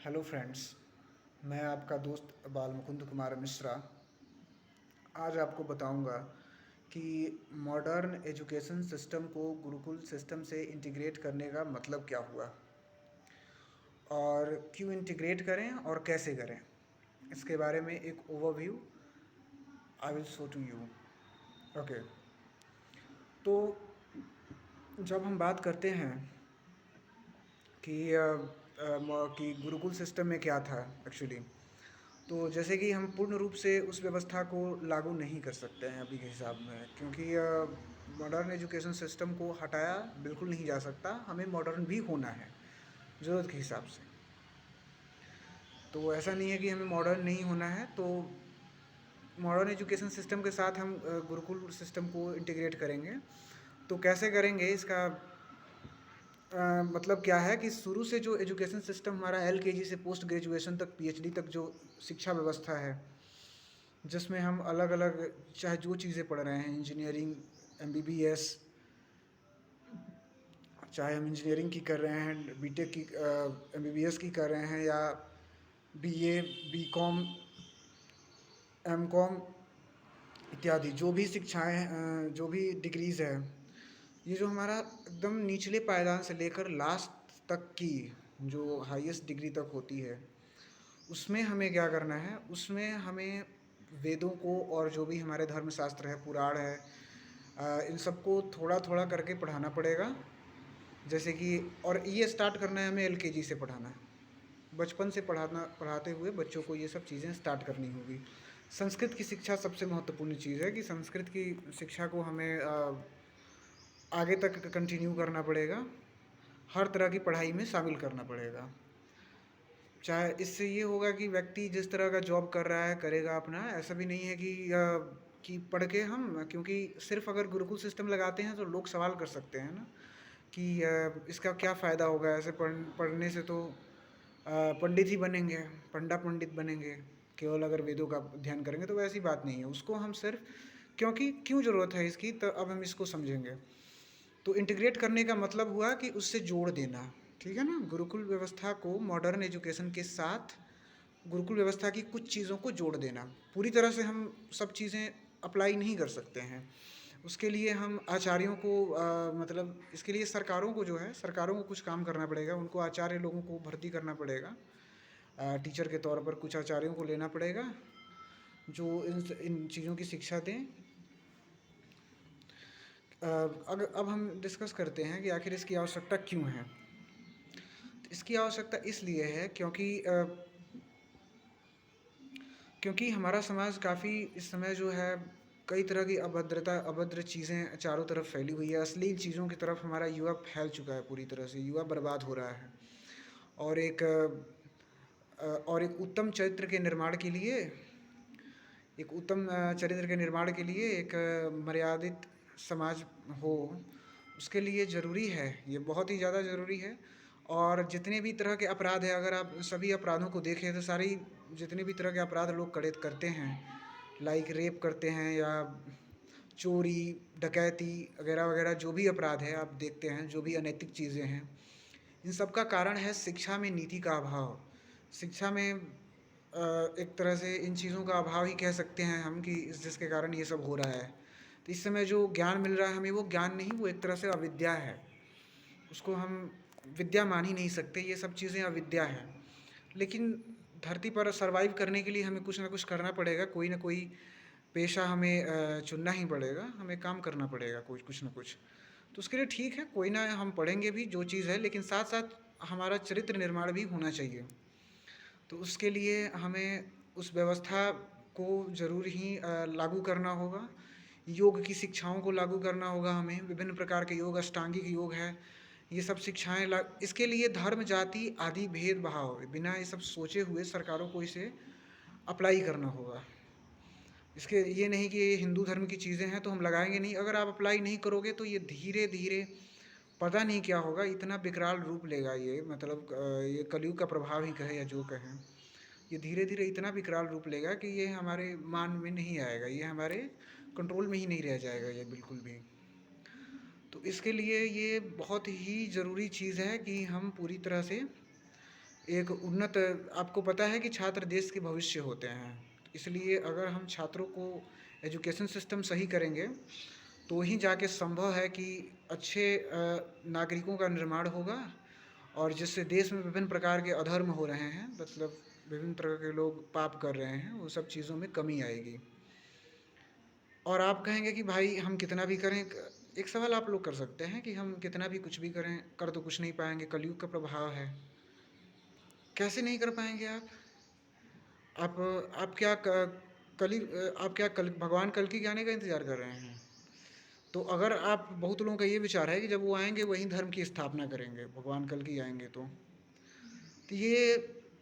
Hello friends. मैं आपका दोस्त बाल मुकुंद कुमार मिश्रा आज आपको बताऊंगा कि मॉडर्न एजुकेशन सिस्टम को गुरुकुल सिस्टम से इंटीग्रेट करने का मतलब क्या हुआ और क्यों इंटीग्रेट करें और कैसे करें। इसके बारे में एक overview I will show to you. Okay, तो जब हम बात करते हैं कि कि गुरुकुल सिस्टम में क्या था एक्चुअली, तो जैसे कि हम पूर्ण रूप से उस व्यवस्था को लागू नहीं कर सकते हैं अभी के हिसाब में, क्योंकि मॉडर्न एजुकेशन सिस्टम को हटाया बिल्कुल नहीं जा सकता। हमें मॉडर्न भी होना है ज़रूरत के हिसाब से। तो ऐसा नहीं है कि हमें मॉडर्न नहीं होना है। तो मॉडर्न एजुकेशन सिस्टम के साथ हम गुरुकुल सिस्टम को इंटीग्रेट करेंगे। तो कैसे करेंगे इसका मतलब क्या है कि शुरू से जो एजुकेशन सिस्टम हमारा एलकेजी से पोस्ट ग्रेजुएशन तक पीएचडी तक जो शिक्षा व्यवस्था है, जिसमें हम अलग अलग चाहे जो चीज़ें पढ़ रहे हैं, इंजीनियरिंग, एमबीबीएस, चाहे हम इंजीनियरिंग की कर रहे हैं, बीटेक की, एमबीबीएस की कर रहे हैं, या बीए, बीकॉम, एमकॉम इत्यादि जो भी शिक्षाएं, जो भी डिग्रीज़ है, ये जो हमारा एकदम निचले पायदान से लेकर लास्ट तक की जो हाईएस्ट डिग्री तक होती है, उसमें हमें क्या करना है, उसमें हमें वेदों को और जो भी हमारे धर्मशास्त्र है, पुराण है, इन सबको थोड़ा थोड़ा करके पढ़ाना पड़ेगा। जैसे कि, और ये स्टार्ट करना है हमें एलकेजी से पढ़ाना है। बचपन से पढ़ाते हुए बच्चों को ये सब चीज़ें स्टार्ट करनी होगी। संस्कृत की शिक्षा सबसे महत्वपूर्ण चीज़ है कि संस्कृत की शिक्षा को हमें आगे तक कंटिन्यू करना पड़ेगा, हर तरह की पढ़ाई में शामिल करना पड़ेगा। चाहे इससे ये होगा कि व्यक्ति जिस तरह का जॉब कर रहा है करेगा अपना, ऐसा भी नहीं है कि पढ़ के हम, क्योंकि सिर्फ अगर गुरुकुल सिस्टम लगाते हैं तो लोग सवाल कर सकते हैं ना कि इसका क्या फ़ायदा होगा, ऐसे पढ़ने से तो पंडित ही बनेंगे, पंडित बनेंगे केवल अगर वेदों का अध्ययन करेंगे। तो वैसी बात नहीं है, उसको हम सिर्फ, क्योंकि क्यों ज़रूरत है इसकी, तो अब हम इसको समझेंगे। तो इंटीग्रेट करने का मतलब हुआ कि उससे जोड़ देना, ठीक है ना। गुरुकुल व्यवस्था को मॉडर्न एजुकेशन के साथ गुरुकुल व्यवस्था की कुछ चीज़ों को जोड़ देना। पूरी तरह से हम सब चीज़ें अप्लाई नहीं कर सकते हैं। उसके लिए हम आचार्यों को, मतलब इसके लिए सरकारों को, जो है सरकारों को कुछ काम करना पड़ेगा। उनको आचार्य लोगों को भर्ती करना पड़ेगा, टीचर के तौर पर कुछ आचार्यों को लेना पड़ेगा जो इन चीज़ों की शिक्षा दें। अगर अब हम डिस्कस करते हैं कि आखिर इसकी आवश्यकता क्यों है। तो इसकी आवश्यकता इसलिए है क्योंकि हमारा समाज काफ़ी इस समय जो है, कई तरह की अभद्र चीज़ें चारों तरफ फैली हुई है। अश्लील चीज़ों की तरफ हमारा युवा फैल चुका है, पूरी तरह से युवा बर्बाद हो रहा है। और एक उत्तम चरित्र के निर्माण के लिए, एक मर्यादित समाज हो, उसके लिए ज़रूरी है, ये बहुत ही ज़्यादा ज़रूरी है। और जितने भी तरह के अपराध हैं, अगर आप सभी अपराधों को देखें तो सारी जितने भी तरह के अपराध लोग करते हैं, लाइक रेप करते हैं या चोरी, डकैती वगैरह वगैरह, जो भी अपराध है आप देखते हैं, जो भी अनैतिक चीज़ें हैं, इन सब का कारण है शिक्षा में नीति का अभाव। शिक्षा में एक तरह से इन चीज़ों का अभाव ही कह सकते हैं हम, कि जिसके कारण ये सब हो रहा है। तो इस समय जो ज्ञान मिल रहा है हमें, वो ज्ञान नहीं, वो एक तरह से अविद्या है। उसको हम विद्या मान ही नहीं सकते, ये सब चीज़ें अविद्या है। लेकिन धरती पर सरवाइव करने के लिए हमें कुछ ना कुछ करना पड़ेगा, कोई ना कोई पेशा हमें चुनना ही पड़ेगा, हमें काम करना पड़ेगा कुछ ना कुछ। तो उसके लिए ठीक है, कोई ना, हम पढ़ेंगे भी जो चीज़ है, लेकिन साथ साथ हमारा चरित्र निर्माण भी होना चाहिए। तो उसके लिए हमें उस व्यवस्था को ज़रूर ही लागू करना होगा। योग की शिक्षाओं को लागू करना होगा हमें, विभिन्न प्रकार के योग, अष्टांगिक योग है, ये सब शिक्षाएँ इसके लिए धर्म, जाति आदि भेदभाव बिना ये सब सोचे हुए सरकारों को इसे अप्लाई करना होगा। इसके ये नहीं कि ये हिंदू धर्म की चीज़ें हैं तो हम लगाएंगे नहीं। अगर आप अप्लाई नहीं करोगे तो ये धीरे धीरे पता नहीं क्या होगा, इतना विकराल रूप लेगा ये, मतलब ये कलयुग का प्रभाव ही कहे या जो कहें, ये धीरे धीरे इतना विकराल रूप लेगा कि ये हमारे मान में नहीं आएगा, ये हमारे कंट्रोल में ही नहीं रह जाएगा ये बिल्कुल भी। तो इसके लिए ये बहुत ही ज़रूरी चीज़ है कि हम पूरी तरह से एक उन्नत, आपको पता है कि छात्र देश के भविष्य होते हैं, इसलिए अगर हम छात्रों को एजुकेशन सिस्टम सही करेंगे तो ही जाके संभव है कि अच्छे नागरिकों का निर्माण होगा, और जिससे देश में विभिन्न प्रकार के अधर्म हो रहे हैं, मतलब विभिन्न प्रकार के लोग पाप कर रहे हैं, वो सब चीज़ों में कमी आएगी। और आप कहेंगे कि भाई हम कितना भी करें, एक सवाल आप लोग कर सकते हैं कि हम कितना भी कुछ भी करें, कर तो कुछ नहीं पाएंगे, कलयुग का प्रभाव है। कैसे नहीं कर पाएंगे आप आप क्या कली आप क्या कल भगवान कल की आने का इंतज़ार कर रहे हैं? तो अगर आप, बहुत लोगों का ये विचार है कि जब वो आएंगे वहीं धर्म की स्थापना करेंगे, भगवान कल की आएंगे तो ये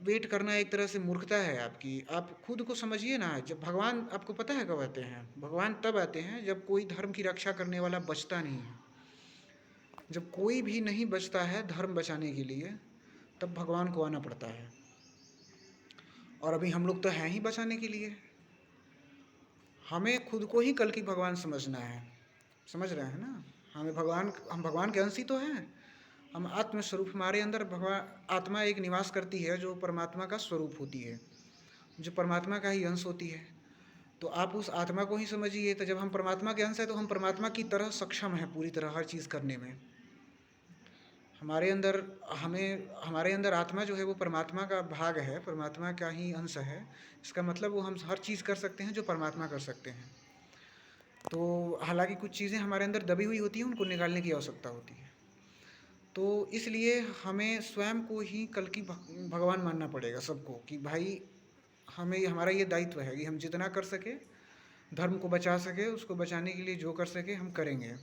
वेट करना एक तरह से मूर्खता है आपकी। आप खुद को समझिए ना, जब भगवान, आपको पता है कब आते हैं? भगवान तब आते हैं जब कोई धर्म की रक्षा करने वाला बचता नहीं है। जब कोई भी नहीं बचता है धर्म बचाने के लिए, तब भगवान को आना पड़ता है। और अभी हम लोग तो हैं ही बचाने के लिए। हमें खुद को ही कल की भगवान समझना है, समझ रहे हैं ना? हम भगवान के अंश ही तो हैं। हम आत्मस्वरूप, हमारे अंदर भगवान आत्मा एक निवास करती है जो परमात्मा का स्वरूप होती है, जो परमात्मा का ही अंश होती है। तो आप उस आत्मा को ही समझिए। तो जब हम परमात्मा के अंश है तो हम परमात्मा की तरह सक्षम हैं पूरी तरह हर चीज़ करने में। हमारे अंदर हमारे अंदर आत्मा जो है वो परमात्मा का भाग है, परमात्मा का ही अंश है। इसका मतलब वो हम हर चीज़ कर सकते हैं जो परमात्मा कर सकते हैं। तो हालांकि कुछ चीज़ें हमारे अंदर दबी हुई होती हैं, उनको निकालने की आवश्यकता होती है। तो इसलिए हमें स्वयं को ही कल की भगवान मानना पड़ेगा सबको, कि भाई हमें, हमारा ये दायित्व है कि हम जितना कर सके धर्म को बचा सके, उसको बचाने के लिए जो कर सके हम करेंगे।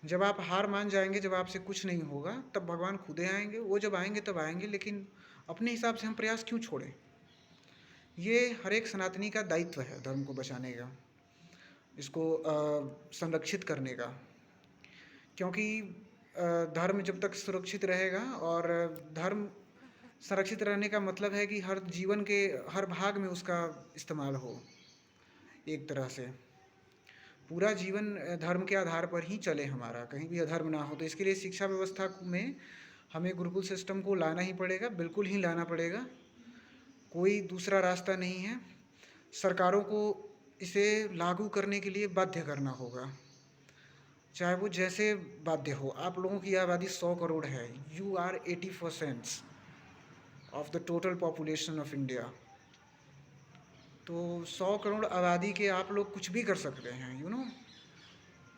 जब आप हार मान जाएंगे, जब आपसे कुछ नहीं होगा, तब भगवान खुदे आएंगे। वो जब आएंगे तब आएंगे, लेकिन अपने हिसाब से हम प्रयास क्यों छोड़ें? ये हर एक सनातनी का दायित्व है धर्म को बचाने का, इसको संरक्षित करने का। क्योंकि धर्म जब तक सुरक्षित रहेगा, और धर्म संरक्षित रहने का मतलब है कि हर जीवन के हर भाग में उसका इस्तेमाल हो, एक तरह से पूरा जीवन धर्म के आधार पर ही चले हमारा, कहीं भी अधर्म ना हो। तो इसके लिए शिक्षा व्यवस्था में हमें गुरुकुल सिस्टम को लाना ही पड़ेगा, बिल्कुल ही लाना पड़ेगा, कोई दूसरा रास्ता नहीं है। सरकारों को इसे लागू करने के लिए बाध्य करना होगा, चाहे वो जैसे बाध्य हो। आप लोगों की आबादी 100 करोड़ है, you are 80% of the total population of India. तो 100 करोड़ आबादी के आप लोग कुछ भी कर सकते हैं,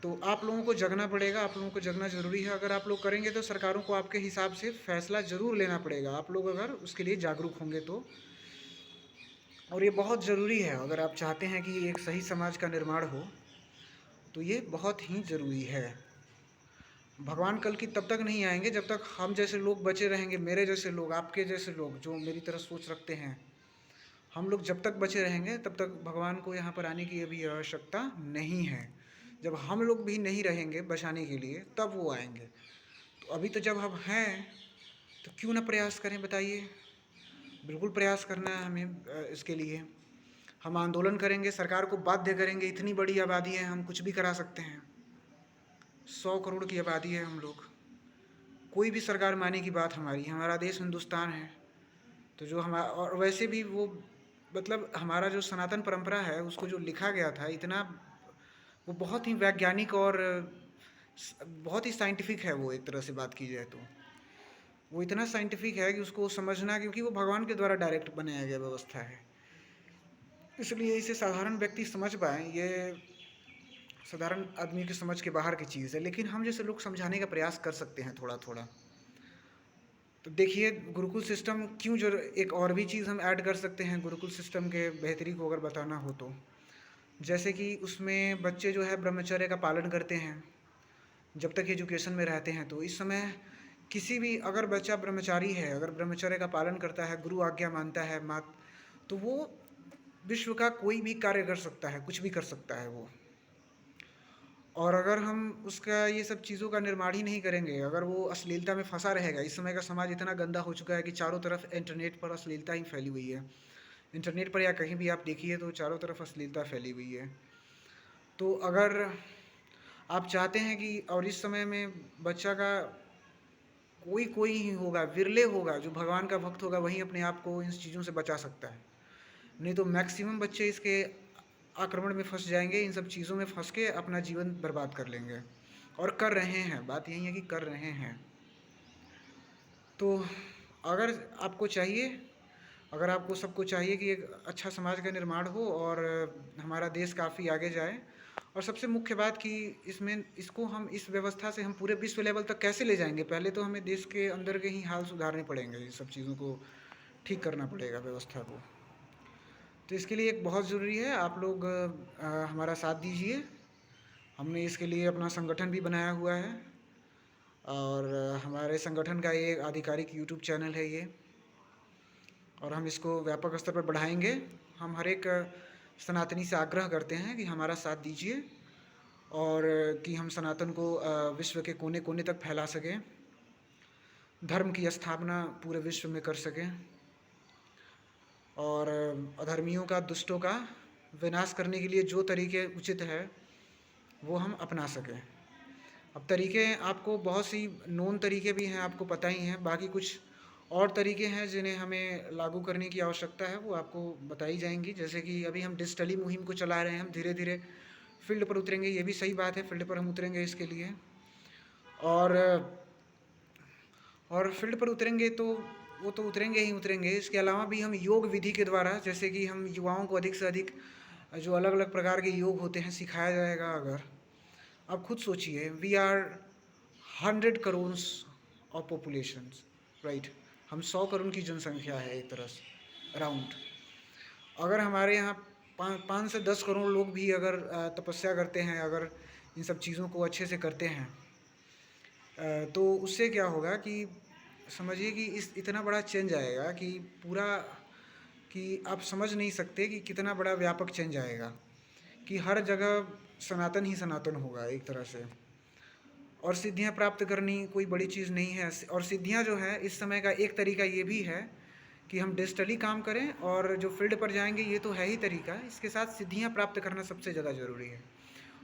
तो आप लोगों को जगना पड़ेगा, आप लोगों को जगना ज़रूरी है। अगर आप लोग करेंगे तो सरकारों को आपके हिसाब से फ़ैसला ज़रूर लेना पड़ेगा, आप लोग अगर उसके लिए जागरूक होंगे तो। और ये बहुत ज़रूरी है, अगर आप चाहते हैं कि एक सही समाज का निर्माण हो तो ये बहुत ही ज़रूरी है। भगवान कल की तब तक नहीं आएंगे जब तक हम जैसे लोग बचे रहेंगे, मेरे जैसे लोग, आपके जैसे लोग जो मेरी तरह सोच रखते हैं, हम लोग जब तक बचे रहेंगे तब तक भगवान को यहाँ पर आने की अभी आवश्यकता नहीं है। जब हम लोग भी नहीं रहेंगे बचाने के लिए तब वो आएंगे। तो अभी तो जब हम हैं तो क्यों ना प्रयास करें, बताइए? बिल्कुल प्रयास करना है हमें। इसके लिए हम आंदोलन करेंगे, सरकार को बाध्य करेंगे। इतनी बड़ी आबादी है, हम कुछ भी करा सकते हैं। 100 करोड़ की आबादी है हम लोग, कोई भी सरकार माने की बात हमारी। हमारा देश हिंदुस्तान है, तो जो हमारा, और वैसे भी वो, मतलब हमारा जो सनातन परंपरा है उसको जो लिखा गया था इतना, वो बहुत ही वैज्ञानिक और बहुत ही साइंटिफिक है। वो एक तरह से बात की जाए तो वो इतना साइंटिफिक है कि उसको समझना, क्योंकि वो भगवान के द्वारा डायरेक्ट बनाया गया व्यवस्था है, इसलिए इसे साधारण व्यक्ति समझ पाए, ये साधारण आदमी की समझ के बाहर की चीज़ है। लेकिन हम जैसे लोग समझाने का प्रयास कर सकते हैं थोड़ा थोड़ा। तो देखिए गुरुकुल सिस्टम क्यों एक और भी चीज़ हम ऐड कर सकते हैं गुरुकुल सिस्टम के बेहतरी को अगर बताना हो तो, जैसे कि उसमें बच्चे जो है ब्रह्मचर्य का पालन करते हैं जब तक एजुकेशन में रहते हैं। तो इस समय किसी भी, अगर बच्चा ब्रह्मचारी है, अगर ब्रह्मचर्य का पालन करता है, गुरु आज्ञा मानता है, मात, तो वो विश्व का कोई भी कार्य कर सकता है, कुछ भी कर सकता है वो। और अगर हम उसका ये सब चीज़ों का निर्माण ही नहीं करेंगे, अगर वो अश्लीलता में फंसा रहेगा, इस समय का समाज इतना गंदा हो चुका है कि चारों तरफ इंटरनेट पर अश्लीलता ही फैली हुई है। इंटरनेट पर या कहीं भी आप देखिए तो चारों तरफ अश्लीलता फैली हुई है। तो अगर आप चाहते हैं कि, और इस समय में बच्चा का कोई कोई ही होगा, विरले होगा जो भगवान का भक्त होगा, वही अपने आप को इन चीज़ों से बचा सकता है। नहीं तो मैक्सिमम बच्चे इसके आक्रमण में फंस जाएंगे, इन सब चीज़ों में फंस के अपना जीवन बर्बाद कर लेंगे, और कर रहे हैं। बात यही है कि कर रहे हैं। तो अगर आपको चाहिए अगर आपको सबको चाहिए कि एक अच्छा समाज का निर्माण हो और हमारा देश काफ़ी आगे जाए, और सबसे मुख्य बात कि इसमें इसको हम इस व्यवस्था से हम पूरे विश्व लेवल तक कैसे ले जाएंगे, पहले तो हमें देश के अंदर के ही हाल सुधारने पड़ेंगे, ये सब चीज़ों को ठीक करना पड़ेगा, व्यवस्था को। तो इसके लिए एक बहुत ज़रूरी है, आप लोग हमारा साथ दीजिए। हमने इसके लिए अपना संगठन भी बनाया हुआ है, और हमारे संगठन का ये आधिकारिक यूट्यूब चैनल है ये, और हम इसको व्यापक स्तर पर बढ़ाएंगे। हम हर एक सनातनी से आग्रह करते हैं कि हमारा साथ दीजिए, और कि हम सनातन को विश्व के कोने कोने तक फैला सकें, धर्म की स्थापना पूरे विश्व में कर सकें, और अधर्मियों का, दुष्टों का विनाश करने के लिए जो तरीके उचित है वो हम अपना सकें। अब तरीके आपको बहुत सी नोन तरीके भी हैं, आपको पता ही हैं, बाकी कुछ और तरीके हैं जिन्हें हमें लागू करने की आवश्यकता है, वो आपको बताई जाएंगी। जैसे कि अभी हम डिजिटली मुहिम को चला रहे हैं, हम धीरे धीरे फील्ड पर उतरेंगे, ये भी सही बात है, फील्ड पर हम उतरेंगे इसके लिए, और फील्ड पर उतरेंगे तो वो तो उतरेंगे ही उतरेंगे। इसके अलावा भी हम योग विधि के द्वारा, जैसे कि हम युवाओं को अधिक से अधिक जो अलग अलग प्रकार के योग होते हैं सिखाया जाएगा। अगर आप खुद सोचिए, we are 100 crore of population, right, हम 100 करोड़ की जनसंख्या है एक तरह से अराउंड। अगर हमारे यहाँ 5 से 10 करोड़ लोग भी अगर तपस्या करते हैं, अगर इन सब चीज़ों को अच्छे से करते हैं, तो उससे क्या होगा कि समझिए कि इस इतना बड़ा चेंज आएगा कि पूरा, कि आप समझ नहीं सकते कि कितना बड़ा व्यापक चेंज आएगा, कि हर जगह सनातन ही सनातन होगा एक तरह से। और सिद्धियां प्राप्त करनी कोई बड़ी चीज़ नहीं है। और सिद्धियां जो है इस समय का एक तरीका ये भी है कि हम डिजिटली काम करें, और जो फील्ड पर जाएंगे ये तो है ही तरीका, इसके साथ सिद्धियां प्राप्त करना सबसे ज़्यादा ज़रूरी है।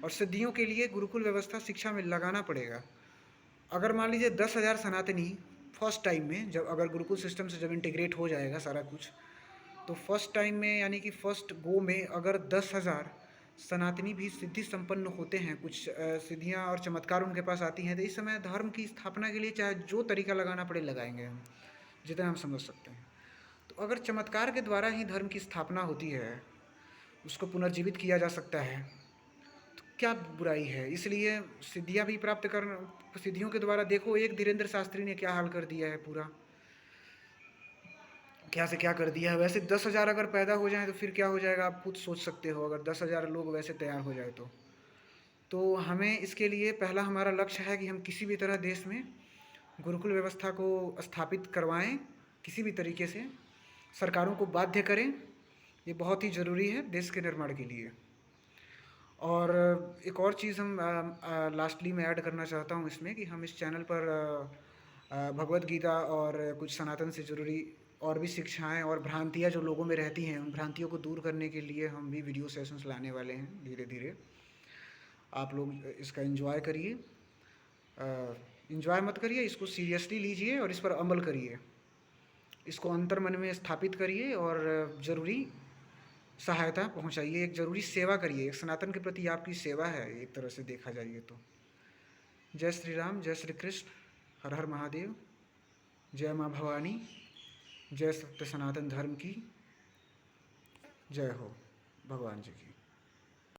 और सिद्धियों के लिए गुरुकुल व्यवस्था शिक्षा में लगाना पड़ेगा। अगर मान लीजिए 10,000 सनातनी फर्स्ट टाइम में, जब अगर गुरुकुल सिस्टम से जब इंटीग्रेट हो जाएगा सारा कुछ, तो फर्स्ट टाइम में यानी कि फर्स्ट गो में अगर 10,000 सनातनी भी सिद्धि संपन्न होते हैं, कुछ सिद्धियां और चमत्कार उनके पास आती हैं, तो इस समय धर्म की स्थापना के लिए चाहे जो तरीका लगाना पड़े लगाएंगे हम, जितना हम समझ सकते हैं। तो अगर चमत्कार के द्वारा ही धर्म की स्थापना होती है, उसको पुनर्जीवित किया जा सकता है, तो क्या बुराई है। इसलिए सिद्धियां भी प्राप्त कर, सिद्धियों के द्वारा देखो, एक धीरेन्द्र शास्त्री ने क्या हाल कर दिया है, पूरा क्या से क्या कर दिया है। वैसे 10,000 अगर पैदा हो जाए तो फिर क्या हो जाएगा, आप खुद सोच सकते हो, अगर 10,000 लोग वैसे तैयार हो जाए तो हमें इसके लिए पहला हमारा लक्ष्य है कि हम किसी भी तरह देश में गुरुकुल व्यवस्था को स्थापित करवाएं, किसी भी तरीके से सरकारों को बाध्य करें। ये बहुत ही ज़रूरी है देश के निर्माण के लिए। और एक और चीज़ हम लास्टली मैं ऐड करना चाहता हूँ इसमें, कि हम इस चैनल पर भगवत गीता और कुछ सनातन से ज़रूरी और भी शिक्षाएं और भ्रांतियाँ जो लोगों में रहती हैं, उन भ्रांतियों को दूर करने के लिए हम भी वीडियो सेशंस लाने वाले हैं धीरे धीरे। आप लोग इसका एंजॉय करिए, एंजॉय मत करिए, इसको सीरियसली लीजिए और इस पर अमल करिए, इसको अंतर मन में स्थापित करिए, और ज़रूरी सहायता पहुंचाइए, एक ज़रूरी सेवा करिए। एक सनातन के प्रति आपकी सेवा है एक तरह से देखा जाइए तो। जय श्री राम, जय श्री कृष्ण, हर हर महादेव, जय माँ भवानी, जय सत्य सनातन धर्म की जय हो, भगवान जी की।